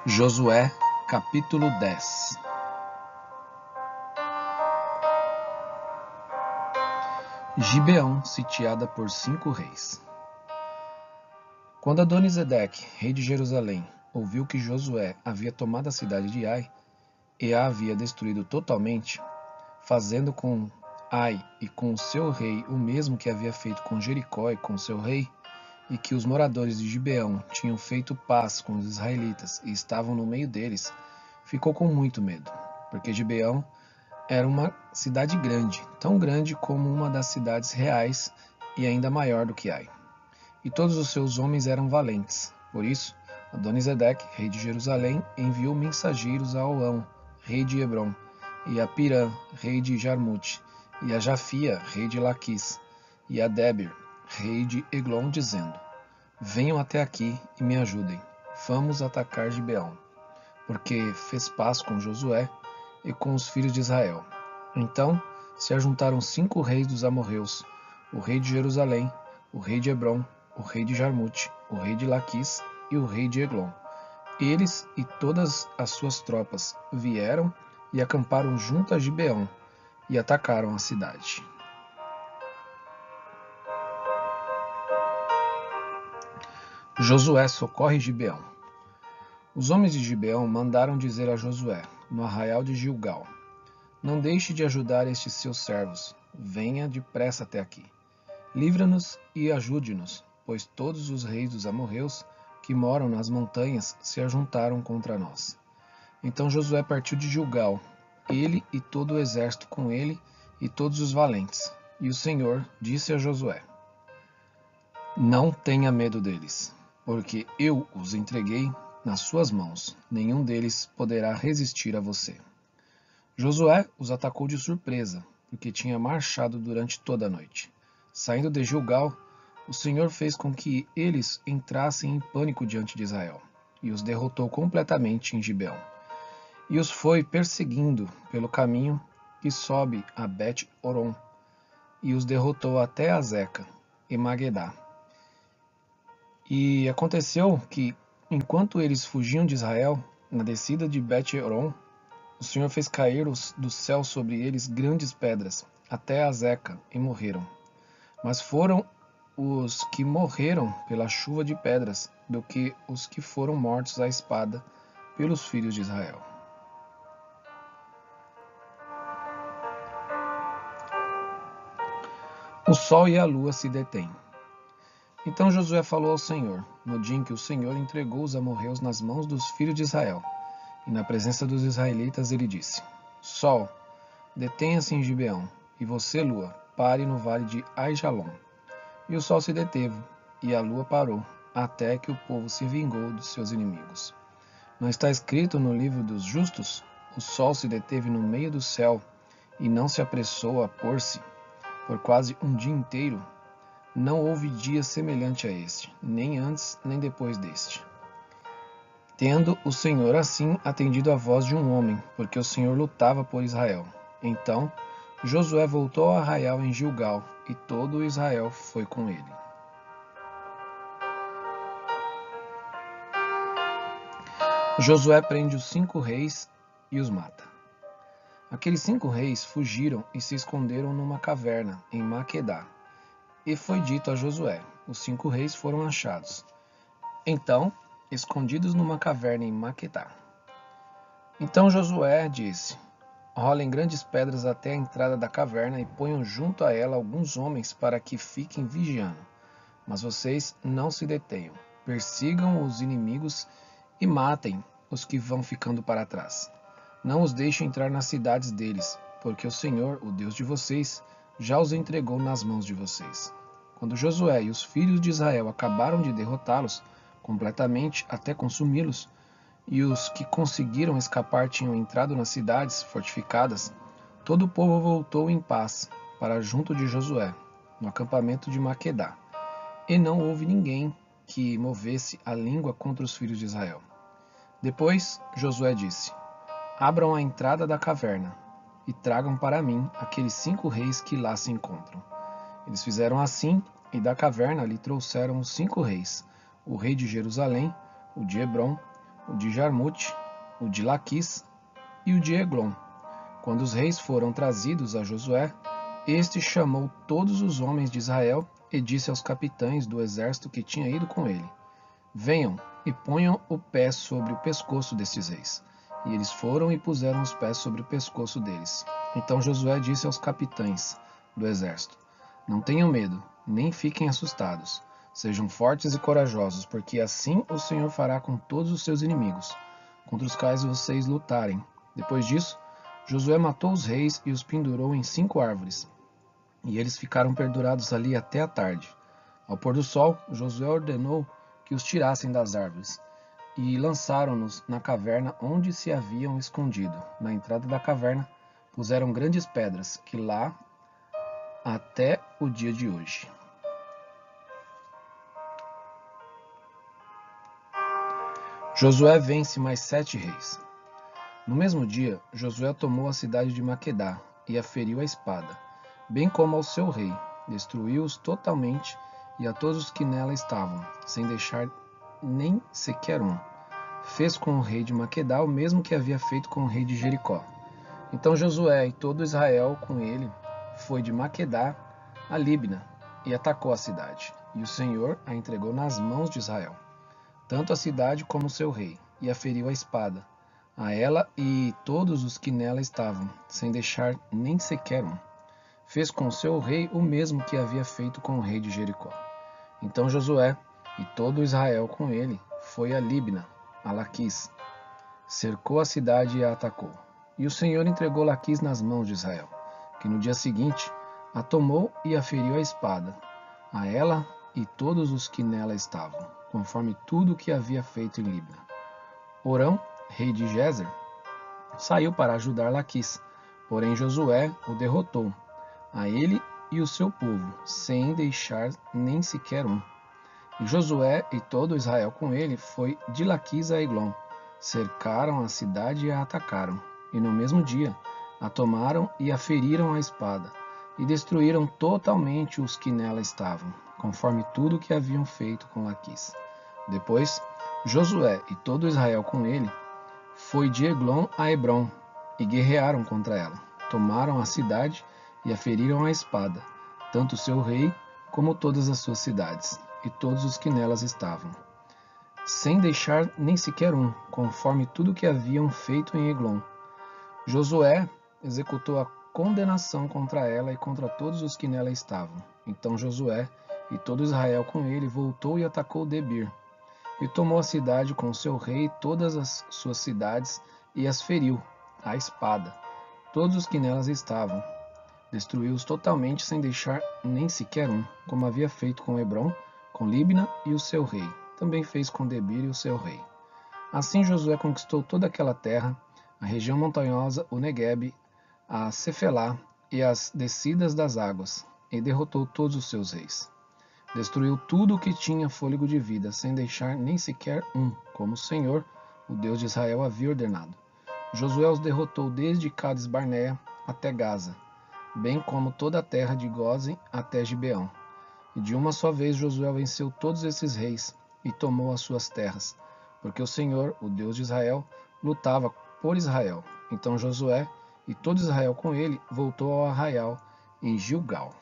Josué, capítulo 10. Gibeão, sitiada por 5 reis. Quando Adonisedeque, rei de Jerusalém, ouviu que Josué havia tomado a cidade de Ai e a havia destruído totalmente, fazendo com Ai e com o seu rei o mesmo que havia feito com Jericó e com seu rei, e que os moradores de Gibeão tinham feito paz com os israelitas e estavam no meio deles, ficou com muito medo, porque Gibeão era uma cidade grande, tão grande como uma das cidades reais e ainda maior do que Ai. E todos os seus homens eram valentes. Por isso, Adonisedeque, rei de Jerusalém, enviou mensageiros a Oão, rei de Hebrom, e a Pirã, rei de Jarmute, e a Jafia, rei de Laquis, e a Debir, rei de Eglon, dizendo: Venham até aqui e me ajudem. Vamos atacar Gibeão, porque fez paz com Josué e com os filhos de Israel. Então se ajuntaram 5 reis dos amorreus, o rei de Jerusalém, o rei de Hebrom, o rei de Jarmute, o rei de Laquis e o rei de Eglon. Eles e todas as suas tropas vieram e acamparam junto a Gibeão e atacaram a cidade. Josué socorre Gibeão. Os homens de Gibeão mandaram dizer a Josué, no arraial de Gilgal: Não deixe de ajudar estes seus servos. Venha depressa até aqui. Livra-nos e ajude-nos, pois todos os reis dos amorreus que moram nas montanhas se ajuntaram contra nós. Então Josué partiu de Gilgal, ele e todo o exército com ele e todos os valentes. E o Senhor disse a Josué: Não tenha medo deles, porque eu os entreguei nas suas mãos. Nenhum deles poderá resistir a você. Josué os atacou de surpresa, porque tinha marchado durante toda a noite. Saindo de Gilgal, o Senhor fez com que eles entrassem em pânico diante de Israel, e os derrotou completamente em Gibeão. E os foi perseguindo pelo caminho que sobe a Bet-Oron, e os derrotou até Azeca e Magedá. E aconteceu que, enquanto eles fugiam de Israel, na descida de Bet-Oron, o Senhor fez cair do céu sobre eles grandes pedras, até Azeca, e morreram. Mas foram os que morreram pela chuva de pedras, do que os que foram mortos à espada pelos filhos de Israel. O sol e a lua se detêm. Então Josué falou ao Senhor, no dia em que o Senhor entregou os amorreus nas mãos dos filhos de Israel. E na presença dos israelitas ele disse: Sol, detenha-se em Gibeão, e você, lua, pare no vale de Aijalon. E o sol se deteve, e a lua parou, até que o povo se vingou dos seus inimigos. Não está escrito no livro dos justos? O sol se deteve no meio do céu, e não se apressou a pôr-se, por quase um dia inteiro. Não houve dia semelhante a este, nem antes nem depois deste. Tendo o Senhor assim atendido a voz de um homem, porque o Senhor lutava por Israel. Então Josué voltou ao arraial em Gilgal, e todo o Israel foi com ele. Josué prende os 5 reis e os mata. Aqueles 5 reis fugiram e se esconderam numa caverna em Maquedá. E foi dito a Josué: os 5 reis foram achados. Então, escondidos numa caverna em Maquedá. Então Josué disse: Rolem grandes pedras até a entrada da caverna e ponham junto a ela alguns homens para que fiquem vigiando. Mas vocês não se detenham. Persigam os inimigos e matem os que vão ficando para trás. Não os deixem entrar nas cidades deles, porque o Senhor, o Deus de vocês, já os entregou nas mãos de vocês. Quando Josué e os filhos de Israel acabaram de derrotá-los completamente até consumi-los, e os que conseguiram escapar tinham entrado nas cidades fortificadas, todo o povo voltou em paz para junto de Josué, no acampamento de Maquedá. E não houve ninguém que movesse a língua contra os filhos de Israel. Depois Josué disse: Abram a entrada da caverna e tragam para mim aqueles 5 reis que lá se encontram. Eles fizeram assim, e da caverna lhe trouxeram os 5 reis: o rei de Jerusalém, o de Hebrom, o de Jarmute, o de Laquis e o de Eglon. Quando os reis foram trazidos a Josué, este chamou todos os homens de Israel e disse aos capitães do exército que tinha ido com ele: Venham e ponham o pé sobre o pescoço destes reis. E eles foram e puseram os pés sobre o pescoço deles. Então Josué disse aos capitães do exército: Não tenham medo, nem fiquem assustados. Sejam fortes e corajosos, porque assim o Senhor fará com todos os seus inimigos, contra os quais vocês lutarem. Depois disso, Josué matou os reis e os pendurou em 5 árvores. E eles ficaram pendurados ali até a tarde. Ao pôr do sol, Josué ordenou que os tirassem das árvores e lançaram-nos na caverna onde se haviam escondido. Na entrada da caverna puseram grandes pedras, que lá até o dia de hoje. Josué vence mais 7 reis. No mesmo dia, Josué tomou a cidade de Maquedá e a feriu à espada, bem como ao seu rei. Destruiu-os totalmente e a todos os que nela estavam, sem deixar nem sequer um. Fez com o rei de Maquedá o mesmo que havia feito com o rei de Jericó. Então Josué e todo Israel com ele foi de Maquedá a Líbna e atacou a cidade. E o Senhor a entregou nas mãos de Israel, tanto a cidade como o seu rei, e a feriu à espada, a ela e todos os que nela estavam, sem deixar nem sequer um. Fez com o seu rei o mesmo que havia feito com o rei de Jericó. Então Josué e todo Israel com ele foi a Líbna, a Laquis, cercou a cidade e a atacou. E o Senhor entregou Laquis nas mãos de Israel, que no dia seguinte a tomou e a feriu à espada, a ela e todos os que nela estavam, conforme tudo o que havia feito em Líbna. Orão, rei de Gezer, saiu para ajudar Laquis, porém Josué o derrotou, a ele e o seu povo, sem deixar nem sequer um. E Josué e todo Israel com ele foi de Laquis a Eglon, cercaram a cidade e a atacaram, e no mesmo dia a tomaram e a feriram à espada, e destruíram totalmente os que nela estavam, conforme tudo o que haviam feito com Laquis. Depois, Josué e todo Israel com ele foi de Eglon a Hebrom, e guerrearam contra ela. Tomaram a cidade e a feriram à espada, tanto o seu rei como todas as suas cidades, e todos os que nelas estavam, sem deixar nem sequer um, conforme tudo o que haviam feito em Eglon. Josué executou a condenação contra ela e contra todos os que nela estavam. Então Josué e todo Israel com ele voltou e atacou Debir, e tomou a cidade com o seu rei e todas as suas cidades, e as feriu à espada, todos os que nelas estavam. Destruiu-os totalmente sem deixar nem sequer um, como havia feito com Hebrom, com Líbna e o seu rei. Também fez com Debir e o seu rei. Assim Josué conquistou toda aquela terra, a região montanhosa, o Neguebe, a Cefelá e as descidas das águas, e derrotou todos os seus reis. Destruiu tudo o que tinha fôlego de vida, sem deixar nem sequer um, como o Senhor, o Deus de Israel, havia ordenado. Josué os derrotou desde Cades Barnea até Gaza, bem como toda a terra de Gósen até Gibeão. E de uma só vez Josué venceu todos esses reis e tomou as suas terras, porque o Senhor, o Deus de Israel, lutava por Israel. Então Josué e todo Israel com ele voltou ao arraial em Gilgal.